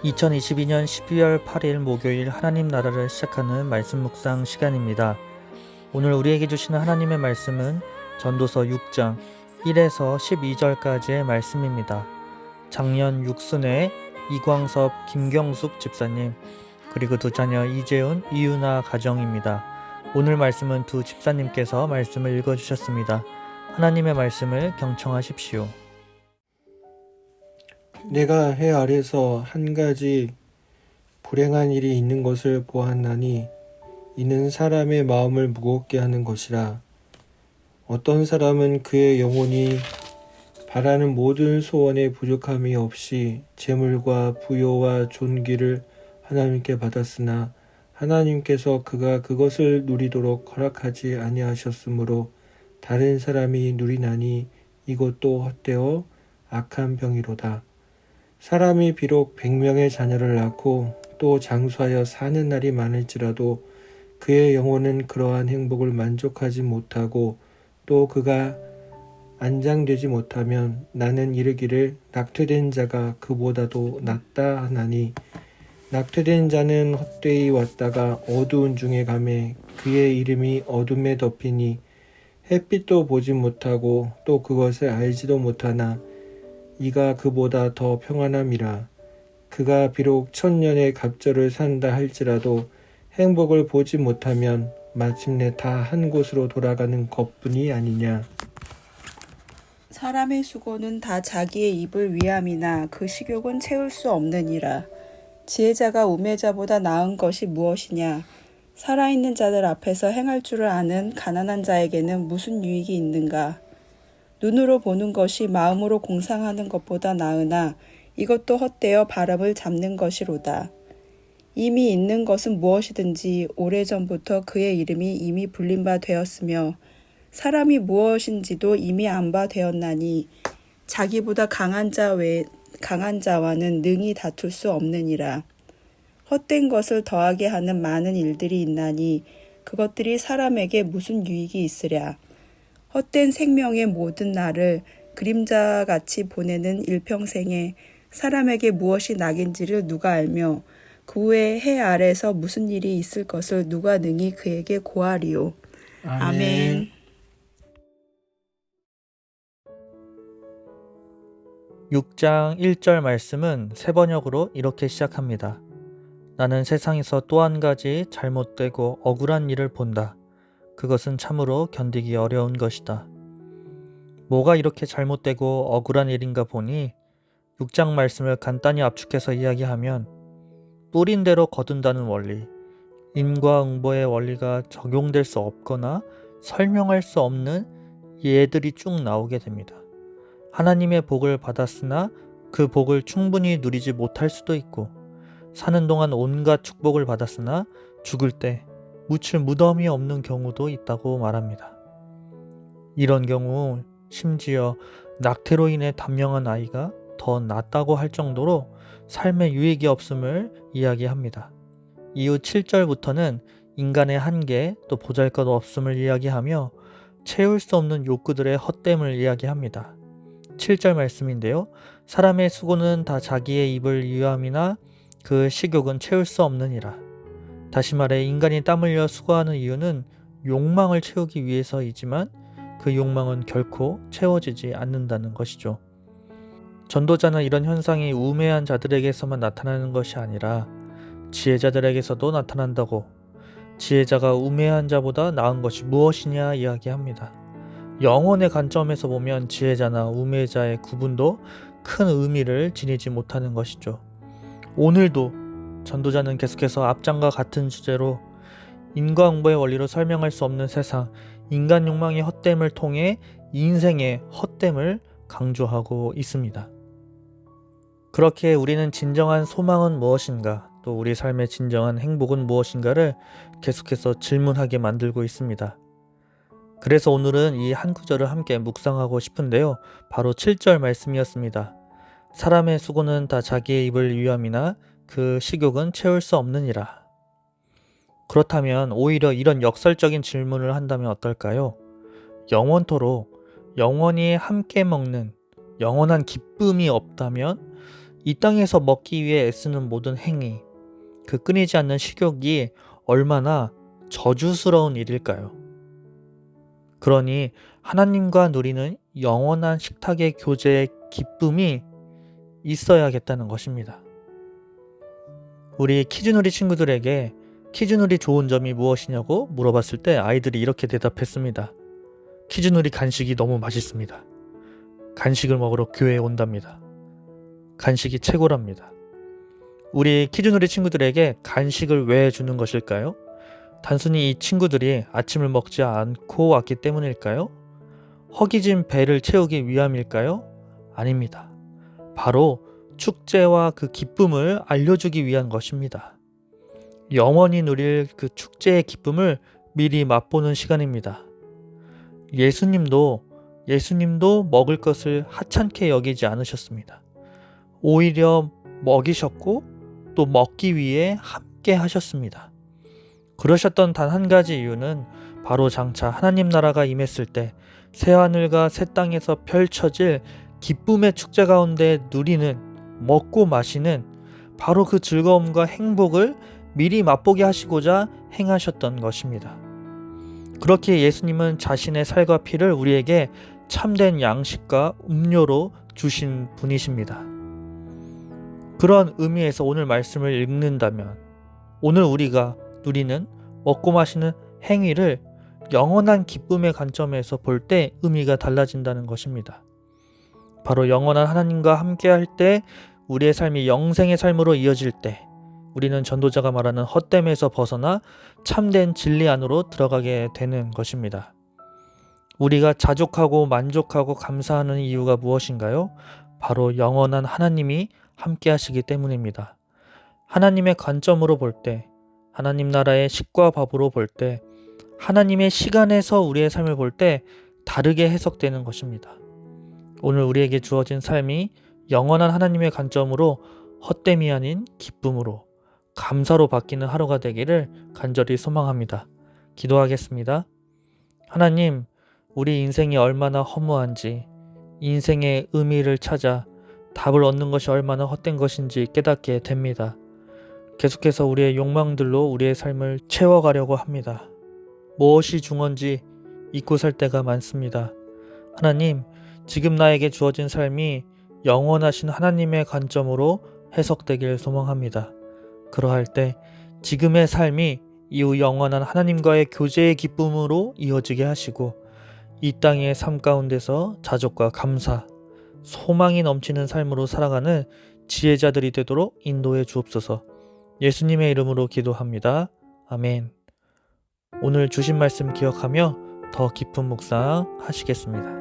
2022년 12월 8일 목요일 하나님 나라를 시작하는 말씀 묵상 시간입니다. 오늘 우리에게 주시는 하나님의 말씀은 전도서 6장 1에서 12절까지의 말씀입니다. 작년 육순회 이광섭 김경숙 집사님 그리고 두 자녀 이재훈 이유나 가정입니다. 오늘 말씀은 두 집사님께서 말씀을 읽어주셨습니다. 하나님의 말씀을 경청하십시오. 내가 해 아래서 한 가지 불행한 일이 있는 것을 보았나니 이는 사람의 마음을 무겁게 하는 것이라. 어떤 사람은 그의 영혼이 바라는 모든 소원에 부족함이 없이 재물과 부요와 존귀를 하나님께 받았으나 하나님께서 그가 그것을 누리도록 허락하지 아니하셨으므로 다른 사람이 누리나니 이것도 헛되어 악한 병이로다. 사람이 비록 100명의 자녀를 낳고 또 장수하여 사는 날이 많을지라도 그의 영혼은 그러한 행복을 만족하지 못하고 또 그가 안장되지 못하면 나는 이르기를 낙퇴된 자가 그보다도 낫다 하나니 낙퇴된 자는 헛되이 왔다가 어두운 중에 가매 그의 이름이 어둠에 덮이니 햇빛도 보지 못하고 또 그것을 알지도 못하나 이가 그보다 더 평안함이라. 그가 비록 1000년의 갑절을 산다 할지라도 행복을 보지 못하면 마침내 다 한 곳으로 돌아가는 것뿐이 아니냐. 사람의 수고는 다 자기의 입을 위함이나 그 식욕은 채울 수 없느니라. 지혜자가 우매자보다 나은 것이 무엇이냐. 살아있는 자들 앞에서 행할 줄을 아는 가난한 자에게는 무슨 유익이 있는가. 눈으로 보는 것이 마음으로 공상하는 것보다 나으나 이것도 헛되어 바람을 잡는 것이로다. 이미 있는 것은 무엇이든지 오래전부터 그의 이름이 이미 불린 바 되었으며 사람이 무엇인지도 이미 안 바 되었나니 자기보다 강한 자와는 능히 다툴 수 없느니라. 헛된 것을 더하게 하는 많은 일들이 있나니 그것들이 사람에게 무슨 유익이 있으랴. 헛된 생명의 모든 날을 그림자같이 보내는 일평생에 사람에게 무엇이 낙인지를 누가 알며 그 후에 해 아래서 무슨 일이 있을 것을 누가 능히 그에게 고하리요. 아멘. 6장 1절 말씀은 세 번역으로 이렇게 시작합니다. 나는 세상에서 또 한 가지 잘못되고 억울한 일을 본다. 그것은 참으로 견디기 어려운 것이다. 뭐가 이렇게 잘못되고 억울한 일인가 보니 6장 말씀을 간단히 압축해서 이야기하면 뿌린 대로 거둔다는 원리, 인과응보의 원리가 적용될 수 없거나 설명할 수 없는 예들이 쭉 나오게 됩니다. 하나님의 복을 받았으나 그 복을 충분히 누리지 못할 수도 있고 사는 동안 온갖 축복을 받았으나 죽을 때 묻힐 무덤이 없는 경우도 있다고 말합니다. 이런 경우 심지어 낙태로 인해 단명한 아이가 더 낫다고 할 정도로 삶에 유익이 없음을 이야기합니다. 이후 7절부터는 인간의 한계 또 보잘것 없음을 이야기하며 채울 수 없는 욕구들의 헛됨을 이야기합니다. 7절 말씀인데요. 사람의 수고는 다 자기의 입을 위함이나 그 식욕은 채울 수 없느니라. 다시 말해 인간이 땀 흘려 수고하는 이유는 욕망을 채우기 위해서이지만 그 욕망은 결코 채워지지 않는다는 것이죠. 전도자는 이런 현상이 우매한 자들에게서만 나타나는 것이 아니라 지혜자들에게서도 나타난다고, 지혜자가 우매한 자보다 나은 것이 무엇이냐 이야기합니다. 영혼의 관점에서 보면 지혜자나 우매자의 구분도 큰 의미를 지니지 못하는 것이죠. 오늘도 전도자는 계속해서 앞장과 같은 주제로 인과응보의 원리로 설명할 수 없는 세상, 인간 욕망의 헛됨을 통해 인생의 헛됨을 강조하고 있습니다. 그렇게 우리는 진정한 소망은 무엇인가, 또 우리 삶의 진정한 행복은 무엇인가를 계속해서 질문하게 만들고 있습니다. 그래서 오늘은 이 한 구절을 함께 묵상하고 싶은데요. 바로 7절 말씀이었습니다. 사람의 수고는 다 자기의 입을 위함이나 그 식욕은 채울 수 없느니라. 그렇다면 오히려 이런 역설적인 질문을 한다면 어떨까요? 영원토록 영원히 함께 먹는 영원한 기쁨이 없다면 이 땅에서 먹기 위해 애쓰는 모든 행위, 그 끊이지 않는 식욕이 얼마나 저주스러운 일일까요? 그러니 하나님과 누리는 영원한 식탁의 교제의 기쁨이 있어야겠다는 것입니다. 우리 키즈누리 친구들에게 키즈누리 좋은 점이 무엇이냐고 물어봤을 때 아이들이 이렇게 대답했습니다. 키즈누리 간식이 너무 맛있습니다. 간식을 먹으러 교회에 온답니다. 간식이 최고랍니다. 우리 키즈누리 친구들에게 간식을 왜 주는 것일까요? 단순히 이 친구들이 아침을 먹지 않고 왔기 때문일까요? 허기진 배를 채우기 위함일까요? 아닙니다. 바로 축제와 그 기쁨을 알려주기 위한 것입니다. 영원히 누릴 그 축제의 기쁨을 미리 맛보는 시간입니다. 예수님도 먹을 것을 하찮게 여기지 않으셨습니다. 오히려 먹이셨고 또 먹기 위해 함께 하셨습니다. 그러셨던 단 한 가지 이유는 바로 장차 하나님 나라가 임했을 때 새하늘과 새 땅에서 펼쳐질 기쁨의 축제 가운데 누리는, 먹고 마시는 바로 그 즐거움과 행복을 미리 맛보게 하시고자 행하셨던 것입니다. 그렇게 예수님은 자신의 살과 피를 우리에게 참된 양식과 음료로 주신 분이십니다. 그런 의미에서 오늘 말씀을 읽는다면 오늘 우리가 누리는 먹고 마시는 행위를 영원한 기쁨의 관점에서 볼 때 의미가 달라진다는 것입니다. 바로 영원한 하나님과 함께할 때 우리의 삶이 영생의 삶으로 이어질 때 우리는 전도자가 말하는 헛됨에서 벗어나 참된 진리 안으로 들어가게 되는 것입니다. 우리가 자족하고 만족하고 감사하는 이유가 무엇인가요? 바로 영원한 하나님이 함께 하시기 때문입니다. 하나님의 관점으로 볼 때, 하나님 나라의 식과 밥으로 볼 때, 하나님의 시간에서 우리의 삶을 볼 때 다르게 해석되는 것입니다. 오늘 우리에게 주어진 삶이 영원한 하나님의 관점으로 헛됨이 아닌 기쁨으로, 감사로 바뀌는 하루가 되기를 간절히 소망합니다. 기도하겠습니다. 하나님, 우리 인생이 얼마나 허무한지, 인생의 의미를 찾아 답을 얻는 것이 얼마나 헛된 것인지 깨닫게 됩니다. 계속해서 우리의 욕망들로 우리의 삶을 채워가려고 합니다. 무엇이 중요한지 잊고 살 때가 많습니다. 하나님, 지금 나에게 주어진 삶이 영원하신 하나님의 관점으로 해석되길 소망합니다. 그러할 때 지금의 삶이 이후 영원한 하나님과의 교제의 기쁨으로 이어지게 하시고 이 땅의 삶 가운데서 자족과 감사, 소망이 넘치는 삶으로 살아가는 지혜자들이 되도록 인도해 주옵소서. 예수님의 이름으로 기도합니다. 아멘. 오늘 주신 말씀 기억하며 더 깊은 묵상 하시겠습니다.